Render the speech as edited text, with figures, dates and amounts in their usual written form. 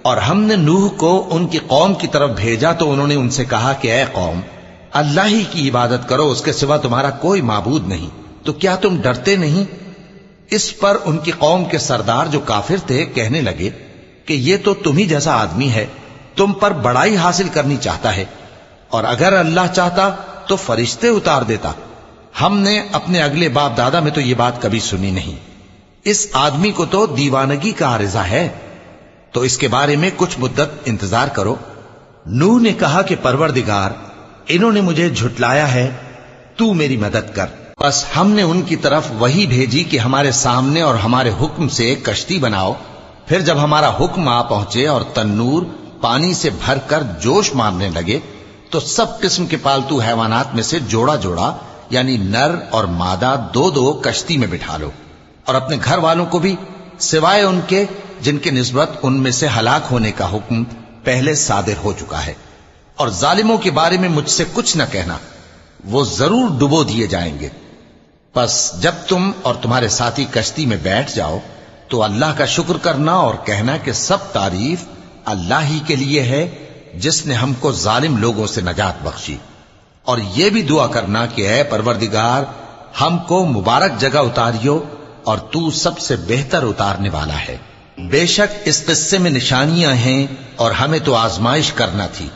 اور ہم نے نوح کو ان کی قوم کی طرف بھیجا تو انہوں نے ان سے کہا کہ اے قوم، اللہ ہی کی عبادت کرو، اس کے سوا تمہارا کوئی معبود نہیں، تو کیا تم ڈرتے نہیں؟ اس پر ان کی قوم کے سردار جو کافر تھے کہنے لگے کہ یہ تو تم ہی جیسا آدمی ہے، تم پر بڑائی حاصل کرنی چاہتا ہے، اور اگر اللہ چاہتا تو فرشتے اتار دیتا۔ ہم نے اپنے اگلے باپ دادا میں تو یہ بات کبھی سنی نہیں، اس آدمی کو تو دیوانگی کا عارضہ ہے، تو اس کے بارے میں کچھ مدت انتظار کرو۔ نوح نے کہا کہ پروردگار، انہوں نے مجھے جھٹلایا ہے، تو میری مدد کر۔ بس ہم نے ان کی طرف وحی بھیجی کہ ہمارے سامنے اور ہمارے حکم سے ایک کشتی بناؤ، پھر جب ہمارا حکم آ پہنچے اور تنور پانی سے بھر کر جوش مارنے لگے تو سب قسم کے پالتو حیوانات میں سے جوڑا جوڑا یعنی نر اور مادہ دو دو کشتی میں بٹھا لو، اور اپنے گھر والوں کو بھی سوائے ان کے جن کے نسبت ان میں سے ہلاک ہونے کا حکم پہلے صادر ہو چکا ہے، اور ظالموں کے بارے میں مجھ سے کچھ نہ کہنا، وہ ضرور ڈبو دیے جائیں گے۔ پس جب تم اور تمہارے ساتھی کشتی میں بیٹھ جاؤ تو اللہ کا شکر کرنا اور کہنا کہ سب تعریف اللہ ہی کے لیے ہے جس نے ہم کو ظالم لوگوں سے نجات بخشی، اور یہ بھی دعا کرنا کہ اے پروردگار، ہم کو مبارک جگہ اتاریو اور تو سب سے بہتر اتارنے والا ہے۔ بے شک اس قصے میں نشانیاں ہیں اور ہمیں تو آزمائش کرنا تھی۔